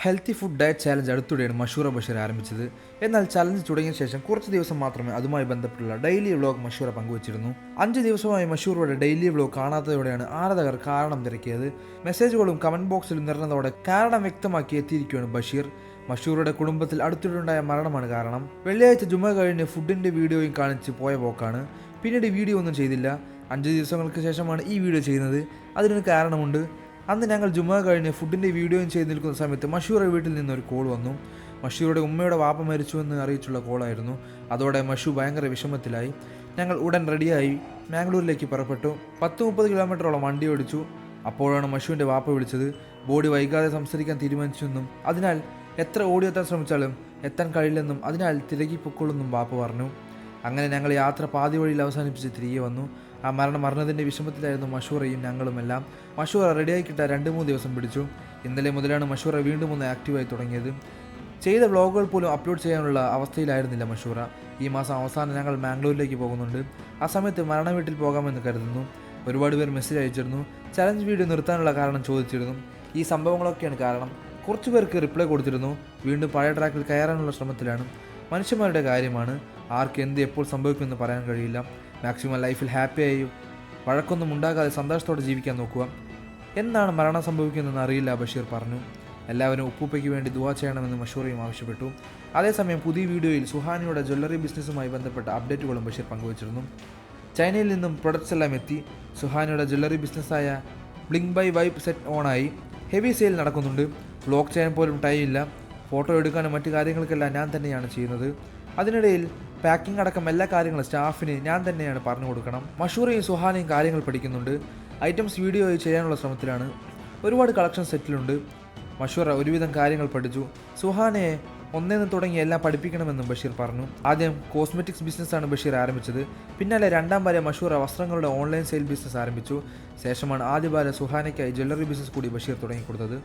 Healthy food diet challenge അടുത്തിടെയാണ് മഷൂറ ബഷീർ ആരംഭിച്ചത്. എന്നാൽ ചലഞ്ച് തുടങ്ങിയ ശേഷം കുറച്ച് ദിവസം മാത്രമേ അതുമായി ബന്ധപ്പെട്ടുള്ള ഡെയിലി വ്ലോഗ് മഷൂറ പങ്കുവച്ചിരുന്നു. 5 ദിവസമായി മഷൂറയുടെ ഡെയിലി വ്ലോഗ് കാണാത്തതോടെയാണ് ആരാധകർ കാരണം തിരക്കിയത്. മെസ്സേജുകളും കമന്റ് ബോക്സിലും നിറഞ്ഞതോടെ കാരണം വ്യക്തമാക്കി എത്തിയിരിക്കുകയാണ് ബഷീർ. മഷൂറുടെ കുടുംബത്തിൽ അടുത്തിടെയുണ്ടായ മരണമാണ് കാരണം. വെള്ളിയാഴ്ച ജുമ കഴിഞ്ഞ് ഫുഡിന്റെ വീഡിയോയും കാണിച്ച് പോയ പോക്കാണ്. പിന്നീട് വീഡിയോ ഒന്നും ചെയ്തില്ല. 5 ദിവസങ്ങൾക്ക് ശേഷമാണ് ഈ വീഡിയോ ചെയ്യുന്നത്. അതിനൊരു കാരണമുണ്ട്. അന്ന് ഞങ്ങൾ ജുമ കഴിഞ്ഞ് ഫുഡിൻ്റെ വീഡിയോയും ചെയ്ത് നിൽക്കുന്ന സമയത്ത് മഷൂറുടെ വീട്ടിൽ നിന്നൊരു കോൾ വന്നു. മഷൂറുടെ ഉമ്മയുടെ വാപ്പ മരിച്ചുവെന്ന് അറിയിച്ചുള്ള കോളായിരുന്നു. അതോടെ മഷു ഭയങ്കര വിഷമത്തിലായി. ഞങ്ങൾ ഉടൻ റെഡിയായി മാംഗ്ലൂരിലേക്ക് പുറപ്പെട്ടു. 10-30 കിലോമീറ്ററോളം വണ്ടി ഓടിച്ചു. അപ്പോഴാണ് മഷുവിൻ്റെ വാപ്പ വിളിച്ചത്. ബോഡി വൈകാതെ സംസാരിക്കാൻ തീരുമാനിച്ചെന്നും അതിനാൽ എത്ര ഓടിയെത്താൻ ശ്രമിച്ചാലും എത്താൻ കഴിയില്ലെന്നും അതിനാൽ തിരക്കി പൊക്കോളെന്നും വാപ്പ പറഞ്ഞു. അങ്ങനെ ഞങ്ങൾ യാത്ര പാതി വഴിയിൽ അവസാനിപ്പിച്ച് തിരികെ വന്നു. ആ മരണം അറിഞ്ഞതിൻ്റെ വിഷമത്തിലായിരുന്നു മഷൂറയും ഞങ്ങളുമെല്ലാം. മഷൂറ റെഡിയായി കിട്ടാൻ 2-3 ദിവസം പിടിച്ചു. ഇന്നലെ മുതലാണ് മഷൂറ വീണ്ടും ഒന്ന് ആക്റ്റീവായി തുടങ്ങിയത്. ചെയ്ത വ്ളോഗുകൾ പോലും അപ്ലോഡ് ചെയ്യാനുള്ള അവസ്ഥയിലായിരുന്നില്ല മഷൂറ. ഈ മാസം അവസാനം ഞങ്ങൾ മാംഗ്ലൂരിലേക്ക് പോകുന്നുണ്ട്. ആ സമയത്ത് മരണ വീട്ടിൽ പോകാമെന്ന് കരുതുന്നു. ഒരുപാട് പേർ മെസ്സേജ് അയച്ചിരുന്നു. ചലഞ്ച് വീഡിയോ നിർത്താനുള്ള കാരണം ചോദിച്ചിരുന്നു. ഈ സംഭവങ്ങളൊക്കെയാണ് കാരണം. കുറച്ച് പേർക്ക് റിപ്ലൈ കൊടുത്തിരുന്നു. വീണ്ടും പഴയ ട്രാക്കിൽ കയറാനുള്ള ശ്രമത്തിലാണ്. മനുഷ്യന്മാരുടെ കാര്യമാണ്. ആർക്ക് എന്ത് എപ്പോൾ സംഭവിക്കുമെന്ന് പറയാൻ കഴിയില്ല. മാക്സിമം ലൈഫിൽ ഹാപ്പിയായി വഴക്കൊന്നും ഉണ്ടാകാതെ സന്തോഷത്തോടെ ജീവിക്കാൻ നോക്കുക. എന്നാണ് മരണം സംഭവിക്കുന്നതെന്ന് അറിയില്ല, ബഷീർ പറഞ്ഞു. എല്ലാവരും ഉപ്പൂപ്പയ്ക്ക് വേണ്ടി ദുആ ചെയ്യണമെന്ന് മഷൂറയും ആവശ്യപ്പെട്ടു. അതേസമയം പുതിയ വീഡിയോയിൽ സുഹാനിയുടെ ജ്വല്ലറി ബിസിനസ്സുമായി ബന്ധപ്പെട്ട അപ്ഡേറ്റുകളും ബഷീർ പങ്കുവച്ചിരുന്നു. ചൈനയിൽ നിന്നും പ്രൊഡക്ട്സ് എല്ലാം എത്തി. സുഹാനിയുടെ ജ്വല്ലറി ബിസിനസ്സായ ബ്ലിങ്ക് ബൈ വൈബ് സെറ്റ് ഓണായി. ഹെവി സെയിൽ നടക്കുന്നുണ്ട്. വ്ലോഗ് ചെയ്യാൻ പോലും ടൈമില്ല. ഫോട്ടോ എടുക്കാനും മറ്റു കാര്യങ്ങൾക്കെല്ലാം ഞാൻ തന്നെയാണ് ചെയ്യുന്നത്. അതിനിടയിൽ പാക്കിംഗ് അടക്കം എല്ലാ കാര്യങ്ങളും സ്റ്റാഫിന് ഞാൻ തന്നെയാണ് പറഞ്ഞു കൊടുക്കണം. മഷൂറയും സുഹാനയും കാര്യങ്ങൾ പഠിക്കുന്നുണ്ട്. ഐറ്റംസ് വീഡിയോ ചെയ്യാനുള്ള ശ്രമത്തിലാണ്. ഒരുപാട് കളക്ഷൻ സെറ്റിലുണ്ട്. മഷൂറ ഒരുവിധം കാര്യങ്ങൾ പഠിച്ചു. സുഹാനയെ ഒന്നേന്ന് തുടങ്ങി എല്ലാം പഠിപ്പിക്കണമെന്നും ബഷീർ പറഞ്ഞു. ആദ്യം കോസ്മെറ്റിക്സ് ബിസിനസ്സാണ് ബഷീർ ആരംഭിച്ചത്. പിന്നാലെ രണ്ടാം ഭാര്യ മഷൂറ വസ്ത്രങ്ങളുടെ ഓൺലൈൻ സെയിൽ ബിസിനസ് ആരംഭിച്ചു. ശേഷമാണ് ആദ്യ ഭാര്യ സുഹാനയ്ക്കായി ജ്വല്ലറി ബിസിനസ് കൂടി ബഷീർ തുടങ്ങിക്കൊടുത്തത്.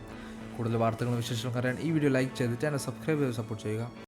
കൂടുതൽ വാർത്തകളും വിശേഷങ്ങളും അറിയാൻ ഈ വീഡിയോ ലൈക്ക് ചെയ്ത് ചാനൽ സബ്സ്ക്രൈബ് ചെയ്ത് സപ്പോർട്ട് ചെയ്യുക.